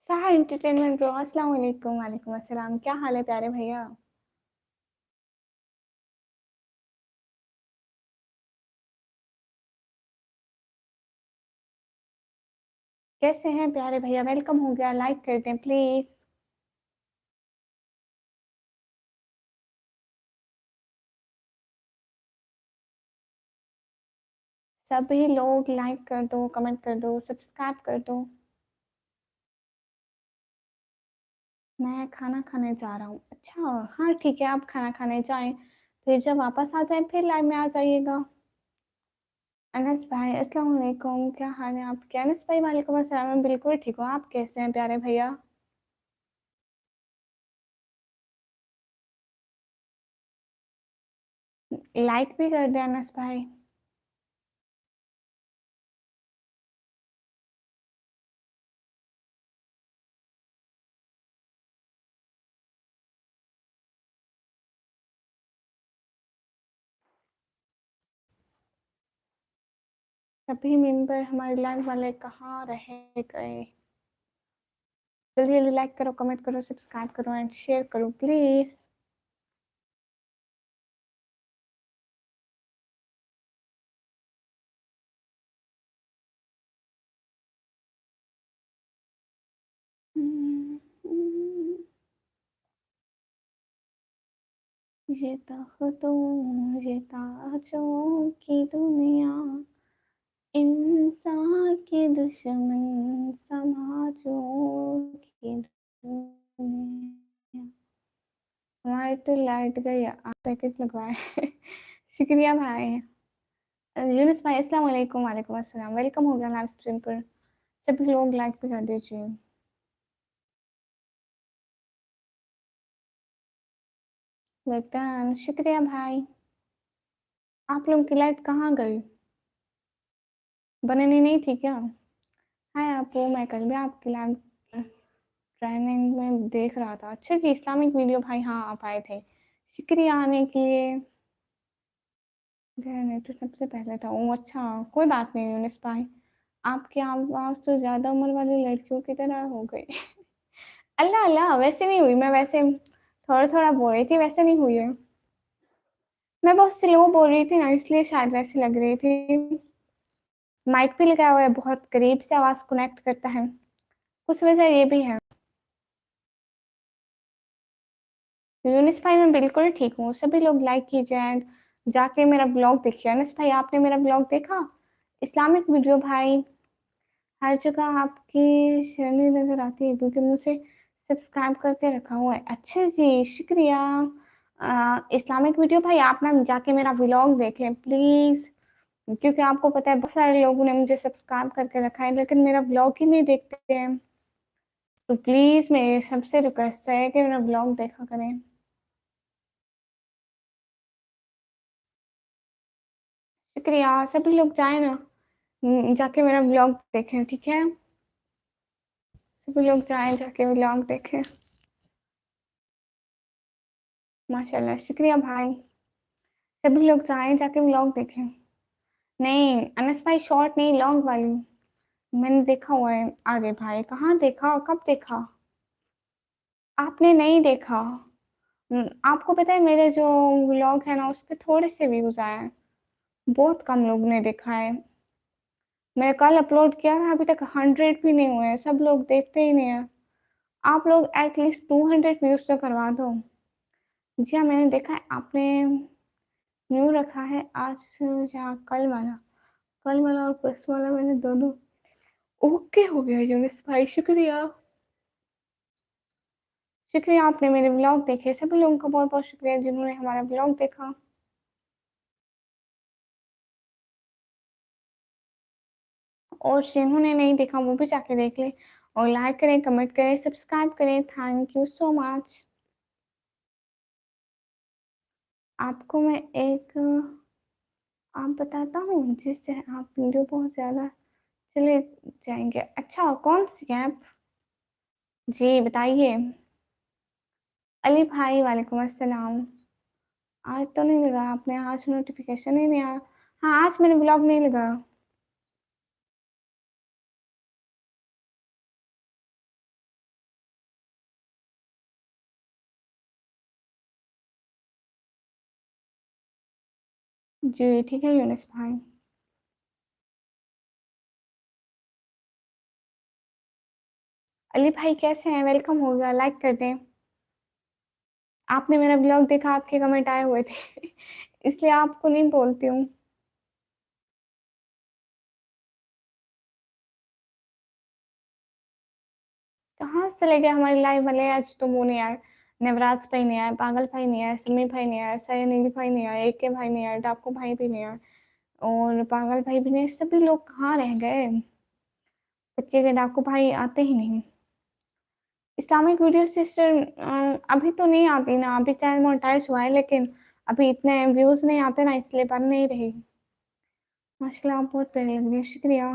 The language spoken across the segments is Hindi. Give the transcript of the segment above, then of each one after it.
साहा एंटरटेनमेंट ब्रो, अस्सलाम वालेकुम। वालेकुम अस्सलाम। क्या हाल है प्यारे भैया? कैसे हैं प्यारे भैया? वेलकम हो गया, लाइक कर दें प्लीज। सभी लोग लाइक कर दो, कमेंट कर दो, सब्सक्राइब कर दो। मैं खाना खाने जा रहा हूँ। अच्छा, हाँ ठीक है, आप खाना खाने जाएं, फिर जब वापस आ जाएं फिर लाइव में आ जाइएगा। अनस भाई अस्सलाम वालेकुम, क्या हाल है आपके? अनस भाई वालेकुम अस्सलाम, मैं बिल्कुल ठीक हूँ। आप कैसे हैं प्यारे भैया? लाइक भी कर दें अनस भाई। सभी मेंबर हमारे लाइव वाले कहाँ रह गए? जल्दी जल्दी लाइक करो, कमेंट करो, सब्सक्राइब करो एंड शेयर करो प्लीज। ये तख्तों ये ताजों की दुनिया, इंसान के दुश्मन समाजों की दुनिया। हमारी तो लाइट गई, आप पैकेज लगवाए। शुक्रिया भाई। यूनुस भाई अस्सलाम वालेकुम। वालेकुम अस्सलाम, वेलकम हो गया लाइव स्ट्रीम पर। सभी लोग लाइक भी कर दीजिए। लगता है, शुक्रिया भाई। आप लोग की लाइट कहाँ गई? बननी नहीं थी क्या? हाय आपको, मैं कल भी आपकी लाइव ट्रेनिंग में देख रहा था। अच्छा जी, इस्लामिक वीडियो भाई, हाँ आप आए थे, शुक्रिया आने के लिए। नहीं तो सबसे पहले था। ओ अच्छा, कोई बात नहीं यूनिस भाई, आपकी आवाज़ तो ज़्यादा उम्र वाली लड़कियों की तरह हो गई। अल्लाह अल्लाह, वैसे नहीं हुई मैं, वैसे थोड़ा थोड़ा बोल रही थी, वैसे नहीं हुई है। मैं बहुत स्लो बोल रही थी ना, इसलिए शायद वैसी लग रही थी। माइक भी लगाया हुआ है, बहुत करीब से आवाज़ कनेक्ट करता है, कुछ वजह ये भी है। यूनिस भाई मैं बिल्कुल ठीक हूँ, सभी लोग लाइक कीजिए एंड जाके मेरा ब्लॉग देखिए। यूनिस भाई आपने मेरा ब्लॉग देखा? इस्लामिक वीडियो भाई, हर जगह आपकी शैली नज़र आती है क्योंकि मुझे सब्सक्राइब करके रखा हुआ है। अच्छा जी, शुक्रिया। इस्लामिक वीडियो भाई आप ना जाके मेरा व्लॉग देख लें प्लीज़, क्योंकि आपको पता है बहुत सारे लोगों ने मुझे सब्सक्राइब करके रखा है लेकिन मेरा व्लॉग ही नहीं देखते हैं। तो प्लीज़ मेरी सबसे रिक्वेस्ट है कि मेरा व्लॉग देखा करें। शुक्रिया, सभी लोग जाए ना, जाके मेरा व्लॉग देखें, ठीक है? सभी लोग जाएं जाके व्लॉग देखें। माशाल्लाह, शुक्रिया भाई। सभी लोग जाएं जाके व्लॉग देखें। नहीं अनस भाई, शॉर्ट नहीं, लॉन्ग वाली मैंने देखा हुआ है। अरे भाई कहाँ देखा, कब देखा? आपने नहीं देखा? आपको पता है मेरे जो व्लॉग है ना उस पे थोड़े से व्यूज आए हैं, बहुत कम लोग ने देखा है। मैंने कल अपलोड किया था, अभी तक 100 भी नहीं हुए हैं, सब लोग देखते ही नहीं है। आप लोग एटलीस्ट 200 व्यूज तो करवा दो। जी हाँ, मैंने देखा है आपने न्यू रखा है आज या कल वाला और परसों वाला मैंने दोनों। ओके हो गया यूनिस भाई, शुक्रिया। शुक्रिया आपने मेरे ब्लॉग देखे, सभी लोगों का बहुत बहुत शुक्रिया जिन्होंने हमारा ब्लॉग देखा। और जिन्होंने नहीं देखा वो भी जाके देख ले, और लाइक करें, कमेंट करें, सब्सक्राइब करें। Thank you so much. आपको मैं एक आप बताता हूँ जिससे आप वीडियो बहुत ज़्यादा चले जाएंगे। अच्छा, कौन सी ऐप? जी बताइए। अली भाई वालेकुम अस्सलाम। आज तो नहीं लगा आपने, आज नोटिफिकेशन ही नहीं आया। हाँ आज मैंने ब्लॉग नहीं लगा। जी, ठीक है यूनुस भाई। अली भाई कैसे हैं? वेलकम हो गया, लाइक कर दें। आपने मेरा ब्लॉग देखा, आपके कमेंट आए हुए थे इसलिए आपको नहीं बोलती हूँ। कहाँ चले गए हमारे लाइव वाले? आज तो वो नहीं आए, नवराज भाई नहीं आए, पागल भाई नहीं आए, समी भाई नहीं आए, सयानील भाई नहीं आए, एके भाई नहीं आए, डाकू भाई भी नहीं आए, और पागल भाई भी नहीं। सभी लोग कहाँ रह गए? बच्चे के डाकू भाई आते ही नहीं। इस्लामिक वीडियो सिस्टर अभी तो नहीं आती ना, अभी चैनल मोनेटाइज हुआ है, लेकिन अभी इतने व्यूज नहीं आते ना, इसलिए बन नहीं रही। माशाल्लाह, आप बहुत प्यारी लग रही है, शुक्रिया।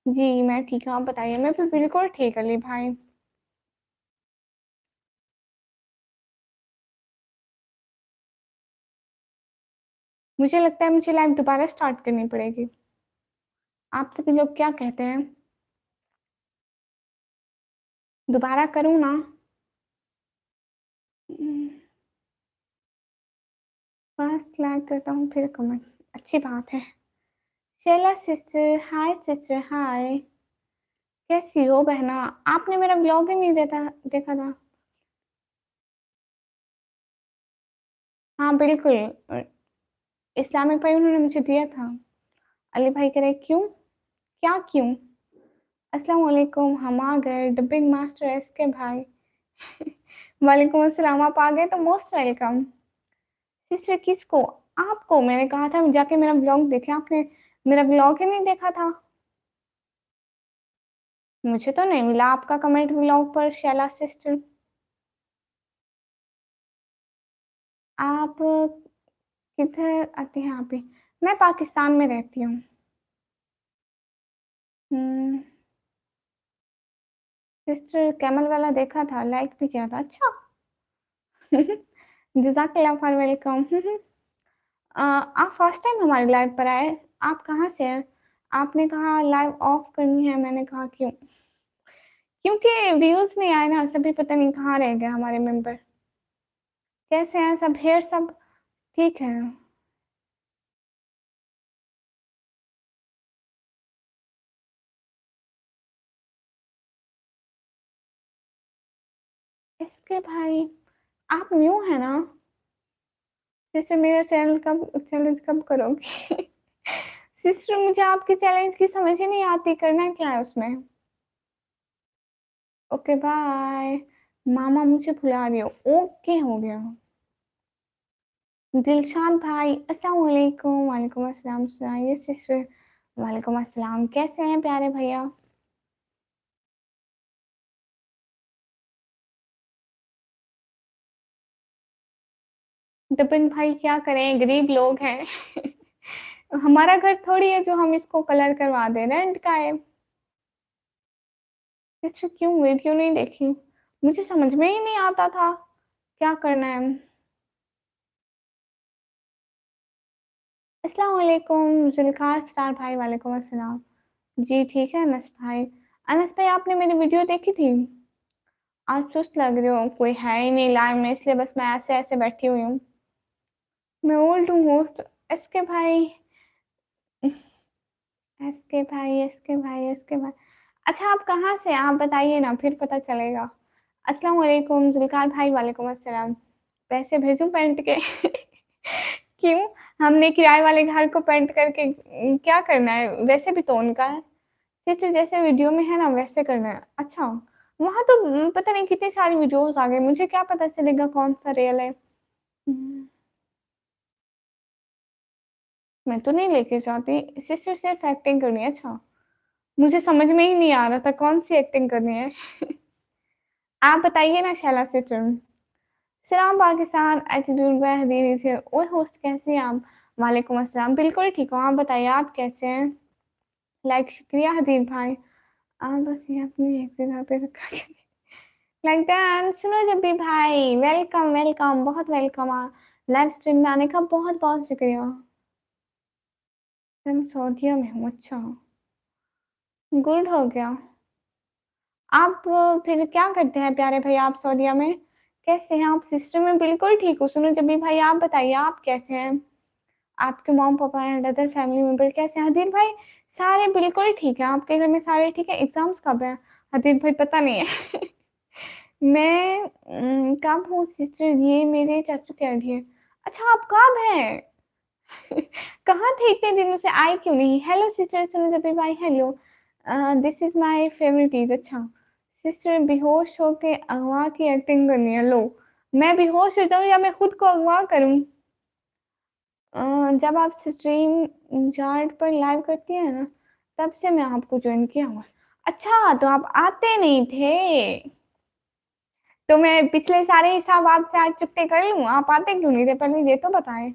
जी मैं ठीक हूँ, आप बताइए। मैं भी बिल्कुल ठीक, अली भाई। मुझे लगता है मुझे लाइव दोबारा स्टार्ट करनी पड़ेगी। आप सभी लोग क्या कहते हैं? दोबारा करूँ ना? फर्स्ट लाइक करता हूँ फिर कमेंट। अच्छी बात है। शैला सिस्टर हाय, सिस्टर हाय। कैसी हो बहना? आपने मेरा ब्लॉग ही नहीं देखा था। हाँ बिल्कुल। इस्लामिक भाई उन्होंने मुझे दिया था। अली भाई कह रहे क्यों? क्या क्यों? अस्सलाम वालेकुम, हम आ गए। डबिंग मास्टर एस के भाई वालेकुम अस्सलाम, आप आ गए तो मोस्ट वेलकम। सिस्टर किसको? आपको मैंने कहा था जाके मेरा ब्लॉग देखे, आपने मेरा ब्लॉग ही नहीं देखा था। मुझे तो नहीं मिला आपका कमेंट ब्लॉग पर, शैला सिस्टर। आप किधर आते हैं? आप ही? मैं पाकिस्तान में रहती हूँ। हम्म, सिस्टर कैमल वाला देखा था, लाइक भी किया था। अच्छा जजाकल्ला फॉर वेलकम आप फर्स्ट टाइम हमारे लाइव पर आए? आप कहाँ से हैं? आपने कहा लाइव ऑफ करनी है, मैंने कहा क्यों? क्योंकि व्यूज नहीं आए ना, सभी पता नहीं कहाँ रह गए हमारे मेंबर। कैसे हैं सब? हेयर सब ठीक है? इसके भाई, आप न्यू है ना? जैसे मेरा चैलेंज कब करोगे सिस्टर मुझे आपके चैलेंज की समझ ही नहीं आती, करना क्या है उसमें? Okay bye. मामा मुझे भुला रही हो? ओके हो गया। दिलशान भाई अस्सलाम वालेकुम। वालेकुम अस्सलाम सुनाइए सिस्टर। वालेकुम अस्सलाम, कैसे हैं प्यारे भैया? दबिंग भाई क्या करें, गरीब लोग हैं हमारा घर थोड़ी है जो हम इसको कलर करवा दे, रेंट का है। सिस्टर क्यों वीडियो नहीं देखी? मुझे समझ में ही नहीं आता था क्या करना है। अस्सलाम वालेकुम जुल्कार स्टार भाई, वालेकुम अस्सलाम। जी ठीक है अनस भाई। अनस भाई आपने मेरी वीडियो देखी थी? आज सुस्त लग रहे हो, कोई है ही नहीं लाइव में, इसलिए बस मैं ऐसे ऐसे बैठी हुई हूँ। मैं ओल्ड हूँ होस्ट। एसके भाई, एसके भाई, एसके भाई, एसके भाई। अच्छा आप कहाँ से हैं? आप बताइए ना, फिर पता चलेगा। अस्सलाम वालेकुम जुल्कार भाई, वालेकुम अस्सलाम। पैसे भेजूं पेंट के क्यों? हमने किराए वाले घर को पेंट करके क्या करना है? वैसे भी तो उनका है। सिस्टर जैसे वीडियो में है ना वैसे करना है। अच्छा, वहां तो पता नहीं कितनी सारी वीडियोस आ गई, मुझे क्या पता चलेगा कौन सा रियल है? हम्म, मैं तो नहीं लेके जाती सिस्टर, सिर्फ एक्टिंग करनी है। अच्छा, मुझे समझ में ही नहीं आ रहा था कौन सी एक्टिंग करनी है आप बताइए ना शैला सिस्टर। सलाम पाकिस्तान, एटीट्यूड में हदीरी से। ओए होस्ट कैसे हैं आप? वालेकुम अस्सलाम, बिल्कुल ठीक हूँ, आप बताइए आप कैसे हैं? लाइक शुक्रिया हदीर भाई। आप बस ये अपनी एक जगह पे रखा लाइक डन। सुनो जब भी भाई, वेलकम वेलकम, बहुत वेलकम। लाइव स्ट्रीम में आने का बहुत बहुत शुक्रिया। मैं सऊदीया में हूँ। अच्छा, गुड हो गया। आप फिर क्या करते हैं प्यारे भाई आप सऊदीया में? कैसे हैं आप? सिस्टर में बिल्कुल ठीक हूँ। सुनो जब भी भाई आप बताइए आप कैसे हैं? आपके मॉम-पापा एंड अदर फैमिली मेंबर कैसे हैं? हदीर भाई सारे बिल्कुल ठीक हैं, आपके घर में सारे ठीक हैं? एग्ज़ाम्स कब हैं? हदीर भाई पता नहीं है। मैं कब हूँ सिस्टर ये मेरे चाचू कह रही है। अच्छा आप कब हैं? कहाँ थे इतने दिनों से आए क्यों नहीं? हेलो सिस्टर सुनो जबीर भाई hello. This is my favourite चीज़ अच्छा। सिस्टर बेहोश होके अगवा की एक्टिंग करनी है लो। मैं बेहोश हो जाऊँ या मैं खुद को अगवा करूँ? जब आप स्ट्रीम यार्ड पर लाइव करती हैं ना, तब से मैं आपको जॉइन किया हूँ। अच्छा, तो आप आते नहीं थे। तो मैं पिछले सारे हिसाब आपसे आज चुकते कर लूँ, आप आते क्यों नहीं थे? पहले ये तो बताएँ।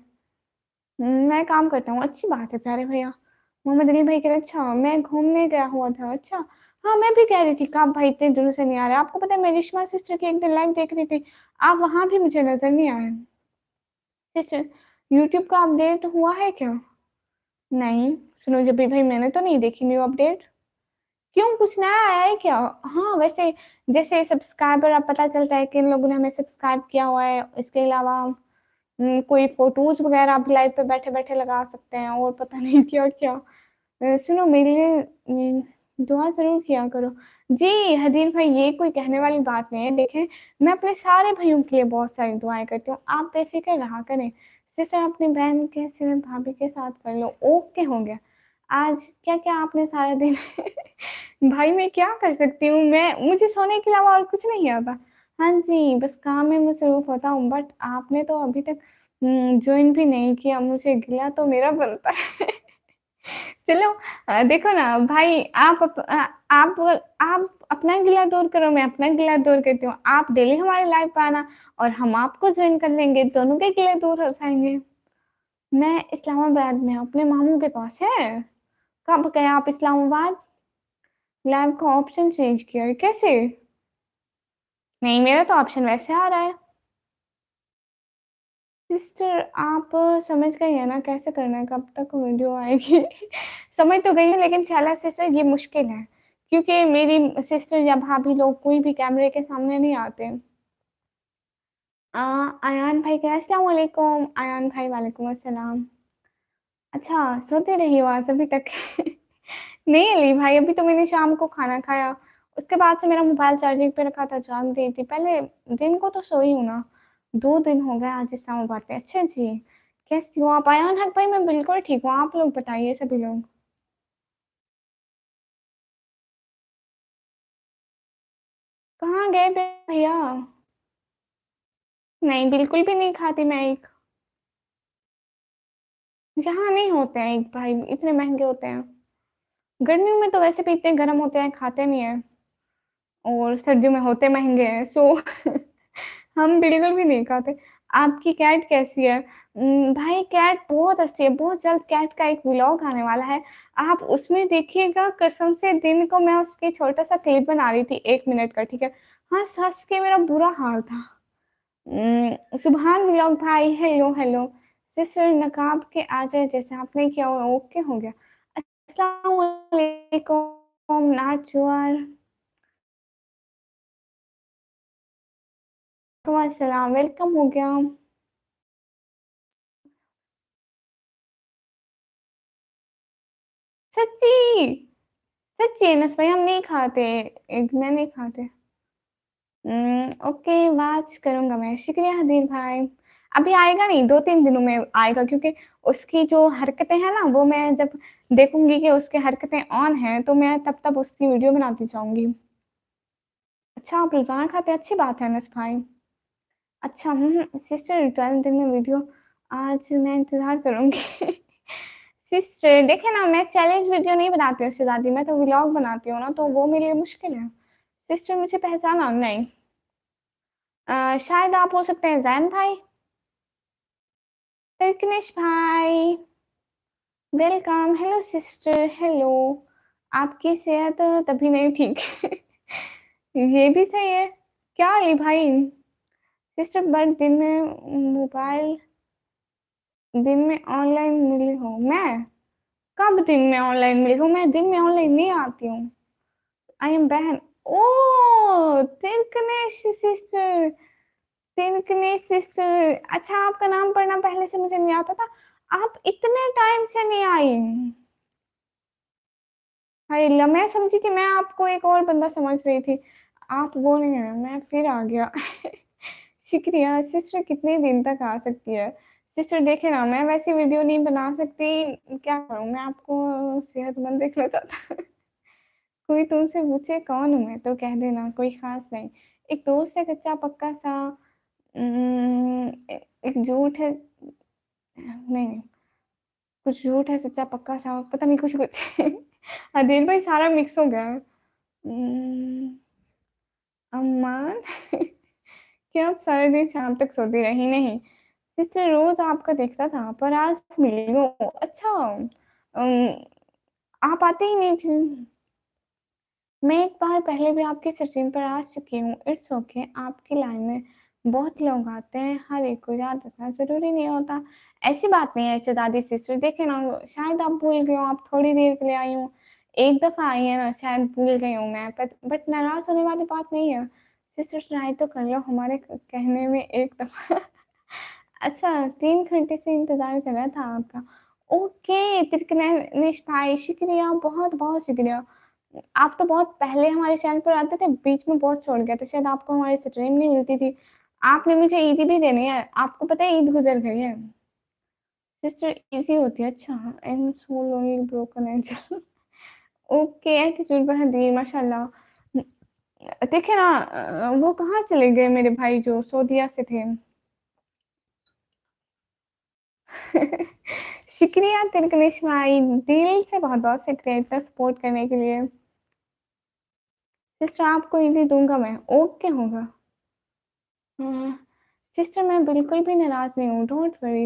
मैं काम करता हूँ, अच्छी बात है प्यारे भैया। मोहम्मद अली भाई कह रहे अच्छा, मैं घूमने गया हुआ था, अच्छा। हाँ, मैं भी कह रही थी कब भाई इतने दिनों से नहीं आ रहे। आपको पता है मैं रिश्मा सिस्टर की एक दिन लाइव देख रही थी, आप वहाँ भी मुझे नज़र नहीं आए। सिस्टर, यूट्यूब का अपडेट हुआ है क्या? नहीं, सुनो जबीर भाई मैंने तो नहीं देखी न्यू अपडेट। क्यों कुछ नया आया है क्या? हाँ, वैसे जैसे सब्सक्राइबर अब पता चलता है किन लोगों ने हमें सब्सक्राइब किया हुआ है, इसके अलावा कोई फ़ोटोज़ वगैरह आप लाइव पे बैठे-बैठे लगा सकते हैं और पता नहीं क्या-क्या। सुनो मेरे लिए दुआ ज़रूर किया करो। जी, हदीर भाई ये कोई कहने वाली बात नहीं है। देखें, मैं अपने सारे भाइयों के लिए बहुत सारी दुआएँ करती हूँ, आप बेफ़िक्र रहा करें। सिस्टर अपनी बहन के सिवा भाभी के साथ कर लो, ओके हो गया। आज क्या-क्या आपने सारा दिन भाई मैं क्या कर सकती हूँ? मुझे सोने के अलावा और कुछ नहीं आता। हाँ जी, बस काम में मसरूफ़ होता हूँ बट आपने तो अभी तक जॉइन भी नहीं किया, मुझे गिला तो मेरा बनता है। चलो देखो ना भाई आप अपना गिला दूर करो, मैं अपना गिला दूर करती हूँ। आप डेली हमारे लाइव पे आना और हम आपको जॉइन कर लेंगे, दोनों के गिले दूर हो जाएँगे। मैं इस्लामाबाद में हूँ, अपने मामू के पास है। कब गए आप इस्लामाबाद? लाइव का ऑप्शन चेंज किया है, कैसे? नहीं, मेरा तो ऑप्शन वैसे आ रहा है। सिस्टर आप समझ गई हैं ना कैसे करना है, कब तक वीडियो आएगी? समझ तो गई हूँ लेकिन शाला सिस्टर ये मुश्किल है, क्योंकि मेरी सिस्टर या भाभी लोग कोई भी कैमरे के सामने नहीं आते। अयान भाई कह अस्सलाम वालेकुम, अयान भाई वालेकुम अस्सलाम। अच्छा, सोते रही हो आज अभी तक? नहीं अली भाई, अभी तो मैंने शाम को खाना खाया, उसके बाद से मेरा मोबाइल चार्जिंग पे रखा था, जाग रही थी। पहले दिन को तो सोई हूँ ना, 2 दिन हो गए आज इस्लामाबाद पे। अच्छा जी, कैसी हो आप? अयान हक भाई मैं बिल्कुल ठीक हूँ, आप लोग बताइए सभी लोग? कहाँ गए भैया? नहीं, बिल्कुल भी नहीं खाती मैं एग। यहाँ नहीं होते हैं एग भाई, इतने महँगे होते हैं। गर्मियों में तो वैसे भी इतने गरम होते हैं, खाते नहीं हैं और सर्दियों में होते महँगे हैं, सो हम बिल्कुल भी नहीं खाते। आपकी कैट कैसी है? भाई कैट बहुत अच्छी है, बहुत जल्द कैट का एक व्लॉग आने वाला है। आप उसमें देखिएगा कसम से दिन को मैं उसकी छोटा-सा क्लिप बना रही थी 1 मिनट का, ठीक है? हँस-हँस के मेरा बुरा हाल था। सुभान व्लॉग भाई हेलो, हेलो। सिस्टर नकाब के आ जाए जैसे आपने किया हुआ ओके हो गया। अस्सलाम वालेकुम नाचुआर। वालेकुम अस्सलाम, वेलकम हो गया। सच्ची! सच्ची अनस भाई हम नहीं खाते, एग मैं नहीं खाते। ओके वाच करूँगा मैं, शुक्रिया हदीर भाई। अभी आएगा नहीं, 2-3 दिनों में आएगा क्योंकि उसकी जो हरकतें हैं ना, वो मैं जब देखूँगी कि उसकी हरकतें ऑन हैं, तो मैं तब-तब उसकी वीडियो बनाती जाऊँगी। अच्छा आप रोज़ाना खाते हैं, अच्छी बात है अनस भाई। अच्छा सिस्टर 12 दिन में वीडियो आज मैं इंतज़ार करूँगी। सिस्टर देखिए ना मैं चैलेंज वीडियो नहीं बनाती हूँ उससे ज़्यादा, मैं तो व्लॉग बनाती हूँ ना, तो वो मेरे लिए मुश्किल है। सिस्टर मुझे पहचाना? नहीं। शायद आप हो सकते हैं ज़ैन भाई, तिर्कनिश भाई, वेलकम, हेलो सिस्टर, हेलो। आपकी सेहत तभी नहीं ठीक। ये भी सही है। क्या अली भाई? सिस्टर बट दिन में ऑनलाइन मिली हूँ मैं? कब दिन में ऑनलाइन मिली हूँ? मैं दिन में ऑनलाइन नहीं आती हूँ। आई एम बहन। ओह! तिर्कनिश सिस्टर, तिर्कनिश सिस्टर। अच्छा आपका नाम पढ़ना पहले से मुझे नहीं आता था। आप इतने टाइम से नहीं आई। हाय अल्लाह, मैं समझी थी, मैं आपको एक और बंदा समझ रही थी। आप वो नहीं है, मैं फिर आ गया। शुक्रिया सिस्टर, कितने दिन तक आ सकती है सिस्टर? देखे ना, मैं वैसी वीडियो नहीं बना सकती, क्या करूं मैं? आपको सेहतमंद देखना चाहता। कोई तुमसे पूछे कौन हूं मैं तो कह देना कोई खास नहीं। एक दोस्त है कच्चा पक्का सा। एक झूठ है, नहीं, कुछ झूठ है सच्चा पक्का सा, पता नहीं कुछ कुछ। अदिल भाई सारा मिक्स हो गया है। अम्मान। क्या आप सारे दिन शाम तक सोती रही? नहीं सिस्टर, रोज आपका देखता था पर आज मिल गो। अच्छा, आप आते ही नहीं थे। मैं एक बार पहले भी आपकी सर्चिंग पर आ चुकी हूँ। इट्स ओके, आपकी लाइन में बहुत लोग आते हैं, हर एक को याद रखना जरूरी नहीं होता। ऐसी बात नहीं है शहजादी सिस्टर, देखे ना, शायद आप भूल गए हो, आप थोड़ी देर के लिए आई हो, एक दफा आई है ना, शायद भूल गई हूँ मैं, बट नाराज होने वाली बात नहीं है। सिस्टर ट्राई तो कर लो हमारे कहने में एक दफा। अच्छा, 3 घंटे से इंतजार कर रहा था आपका। ओके तिरकनेश भाई, शुक्रिया, बहुत बहुत शुक्रिया। आप तो बहुत पहले हमारे चैनल पर आते थे, बीच में बहुत छोड़ गया था, शायद आपको हमारी स्ट्रीम नहीं मिलती थी। आपने मुझे ईदी भी देनी है, आपको पता है ईद गुजर गई है। सिस्टर इजी होती है, अच्छा। And so lonely broken angel. Okay attitude बहन माशाल्लाह। देखे ना, वो कहाँ चले गए मेरे भाई जो सऊदीया से थे? शुक्रिया तिरकनिश भाई, दिल से बहुत बहुत शुक्रिया इतना सपोर्ट करने के लिए। सिस्टर आपको ईदी दूंगा मैं, ओके होगा। सिस्टर मैं बिल्कुल भी नाराज नहीं हूँ, don't worry.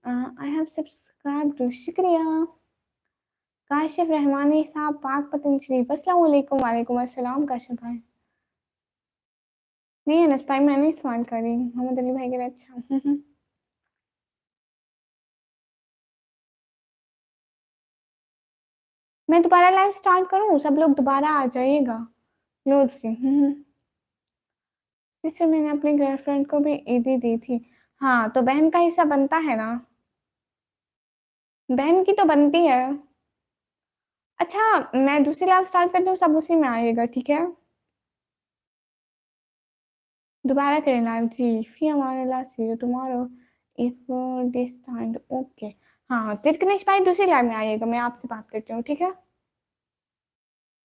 I have subscribe to, शुक्रिया। काशिफ रहमानी साहब, पाक पतंजलि, अस्सलाम वालेकुम। वालेकुम अस्सलाम काशिफ भाई। नहीं है नस्पाई, मैं नहीं सवाल कर रही, मोहम्मद अली भाई के लिए अच्छा। मैं दोबारा लाइव स्टार्ट करूँ, सब लोग दोबारा आ जाइएगा। क्लोज। सिस्टर मैंने अपनी गर्लफ्रेंड को भी ईदी दी थी। हाँ तो बहन का हिस्सा बनता है ना, बहन की तो बनती है। अच्छा, मैं दूसरी लाइव स्टार्ट करती हूँ, सब उसी में आइएगा, ठीक है? दोबारा करें लाइव जी, फिर हमारे last see you tomorrow if this time, okay. हाँ तिरकनेश भाई दूसरी लाइव में आइएगा, मैं आपसे बात करती हूँ, ठीक है?